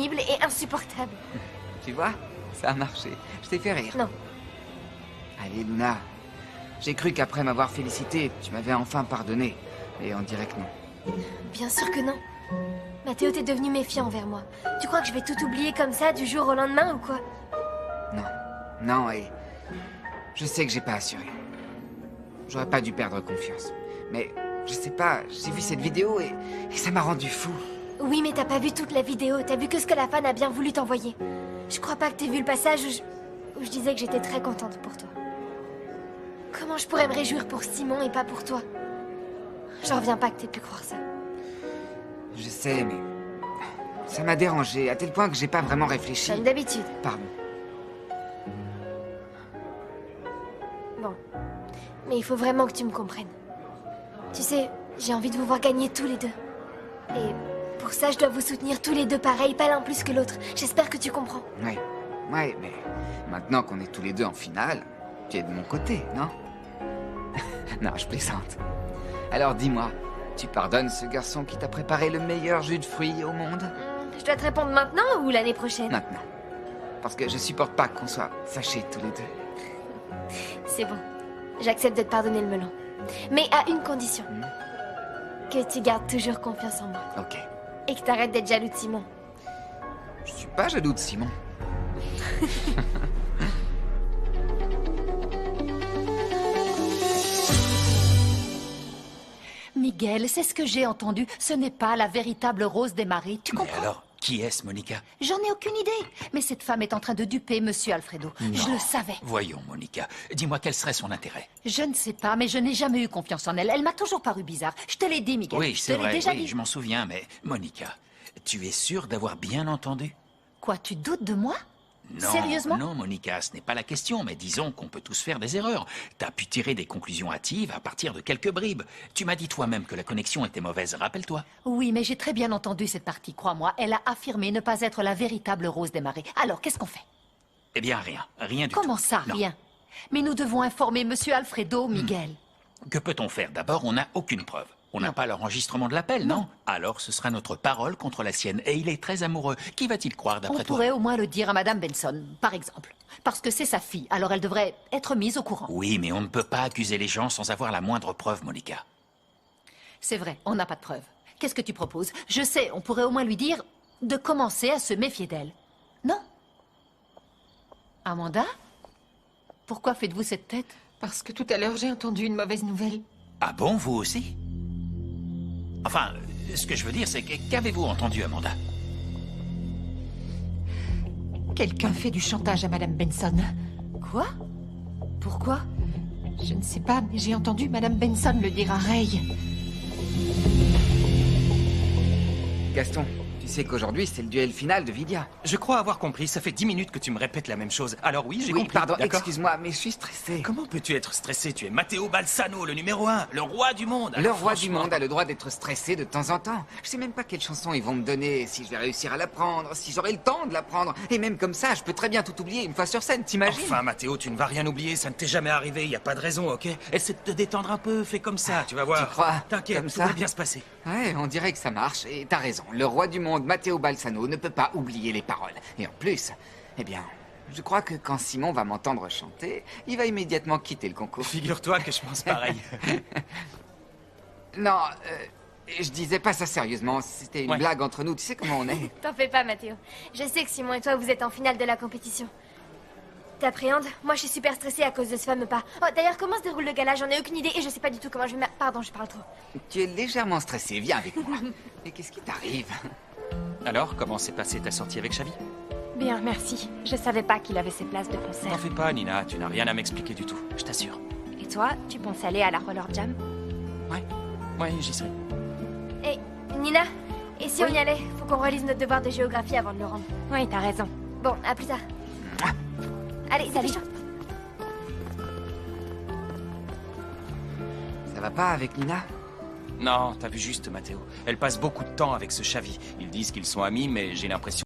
pénible et insupportable. Tu vois, ça a marché. Je t'ai fait rire. Non. Allez, Luna. J'ai cru qu'après m'avoir félicité, tu m'avais enfin pardonné. Et on dirait que non. Bien sûr que non. Mathéo, t'es devenu méfiant envers moi. Tu crois que je vais tout oublier comme ça du jour au lendemain ou quoi? Non. Non, et... Je sais que j'ai pas assuré. J'aurais pas dû perdre confiance. Mais, je sais pas, j'ai vu cette vidéo et ça m'a rendu fou. Oui, mais t'as pas vu toute la vidéo. T'as vu que ce que la fan a bien voulu t'envoyer. Je crois pas que t'aies vu le passage où je disais que j'étais très contente pour toi. Comment je pourrais me réjouir pour Simon et pas pour toi? J'en reviens pas que t'aies pu croire ça. Je sais, mais... Ça m'a dérangé, à tel point que j'ai pas vraiment réfléchi. Comme d'habitude. Pardon. Bon. Mais il faut vraiment que tu me comprennes. Tu sais, j'ai envie de vous voir gagner tous les deux. Et pour ça, je dois vous soutenir tous les deux pareil, pas l'un plus que l'autre. J'espère que tu comprends. Ouais, mais... Maintenant qu'on est tous les deux en finale, tu es de mon côté, non? Non, je plaisante. Alors dis-moi, tu pardonnes ce garçon qui t'a préparé le meilleur jus de fruits au monde? Je dois te répondre maintenant ou l'année prochaine? Maintenant. Parce que je supporte pas qu'on soit fâchés tous les deux. C'est bon. J'accepte de te pardonner le melon. Mais à une condition. Que tu gardes toujours confiance en moi. Ok. Et que t'arrêtes d'être jaloux de Simon. Je suis pas jaloux de Simon. Miguel, c'est ce que j'ai entendu. Ce n'est pas la véritable Rose des Marais. Tu Mais comprends? alors, qui est-ce, Monica? J'en ai aucune idée. Mais cette femme est en train de duper Monsieur Alfredo. Je le savais. Voyons, Monica. Dis-moi quel serait son intérêt. Je ne sais pas, mais je n'ai jamais eu confiance en elle. Elle m'a toujours paru bizarre. Je te l'ai dit, Miguel. Oui, Je c'est te l'ai vrai, déjà oui, dit. je m'en souviens, mais Monica, tu es sûre d'avoir bien entendu? Quoi, tu doutes de moi? Non, Sérieusement? non, Monica, ce n'est pas la question, mais disons qu'on peut tous faire des erreurs. T'as pu tirer des conclusions hâtives à partir de quelques bribes. Tu m'as dit toi-même que la connexion était mauvaise, rappelle-toi. Oui, mais j'ai très bien entendu cette partie, crois-moi. Elle a affirmé ne pas être la véritable Rose des Marais. Alors, qu'est-ce qu'on fait? Eh bien, rien du tout. Comment ça, Non. rien? Mais nous devons informer Monsieur Alfredo, Miguel. Que peut-on faire? D'abord, on n'a aucune preuve. On n'a Non. pas l'enregistrement de l'appel, non? Alors, ce sera notre parole contre la sienne. Et il est très amoureux. Qui va-t-il croire On d'après toi? pourrait au moins le dire à Madame Benson, par exemple. Parce que c'est sa fille, alors elle devrait être mise au courant. Oui, mais on ne peut pas accuser les gens sans avoir la moindre preuve, Monica. C'est vrai, on n'a pas de preuves. Qu'est-ce que tu proposes? Je sais, on pourrait au moins lui dire de commencer à se méfier d'elle. Non? Amanda? Pourquoi faites-vous cette tête? Parce que tout à l'heure, j'ai entendu une mauvaise nouvelle. Ah bon, vous aussi? Enfin, ce que je veux dire, c'est qu'avez-vous entendu, Amanda? Quelqu'un fait du chantage à Madame Benson. Quoi? Pourquoi? Je ne sais pas, mais j'ai entendu Madame Benson le dire à Ray. Gaston, tu sais qu'aujourd'hui, c'est le duel final de Vidia. Je crois avoir compris, ça fait 10 minutes que tu me répètes la même chose. Alors oui, j'ai Oui, compris. pardon, d'accord. excuse-moi, mais je suis stressé. Comment peux-tu être stressé? Tu es Matteo Balsano, le numéro 1, le roi du monde. Le Alors, roi du franchement- monde a le droit d'être stressé de temps en temps. Je sais même pas quelle chanson ils vont me donner, si je vais réussir à l'apprendre, si j'aurai le temps de l'apprendre. Et même comme ça, je peux très bien tout oublier une fois sur scène, t'imagines? Enfin, Matteo, tu ne vas rien oublier, ça ne t'est jamais arrivé, y a pas de raison, ok? Essaie de te détendre un peu, fais comme ça, tu vas voir. Tu crois? T'inquiète, Comme tout ça va bien se passer. Ouais, on dirait que ça marche, et t'as raison. Le roi du monde, Matteo Balsano, ne peut pas oublier les paroles. Et en plus, eh bien, je crois que quand Simon va m'entendre chanter, il va immédiatement quitter le concours. Figure-toi que je pense pareil. Non, je disais pas ça sérieusement, c'était une Ouais. blague entre nous, tu sais comment on est. T'en fais pas, Mathéo. Je sais que Simon et toi, vous êtes en finale de la compétition. T'appréhendes? Moi, je suis super stressée à cause de ce fameux pas. Oh, d'ailleurs, comment se déroule le gala? J'en ai aucune idée et je sais pas du tout comment je vais Pardon, je parle trop. Tu es légèrement stressé, viens avec moi. Mais qu'est-ce qui t'arrive? Alors, comment s'est passée ta sortie avec Xavi? Bien, merci. Je savais pas qu'il avait ses places de T'en concert. fais pas, Nina, tu n'as rien à m'expliquer du tout, je t'assure. Et toi, tu penses aller à la Roller Jam? Ouais, j'y serai. Hé, Nina, et si on y allait? Faut qu'on relise notre devoir de géographie avant de le rendre. Oui, t'as raison. Bon, à plus tard. Allez, salut. Ça va pas avec Nina? Non, t'as vu juste, Matteo. Elle passe beaucoup de temps avec ce Xavi. Ils disent qu'ils sont amis, mais j'ai l'impression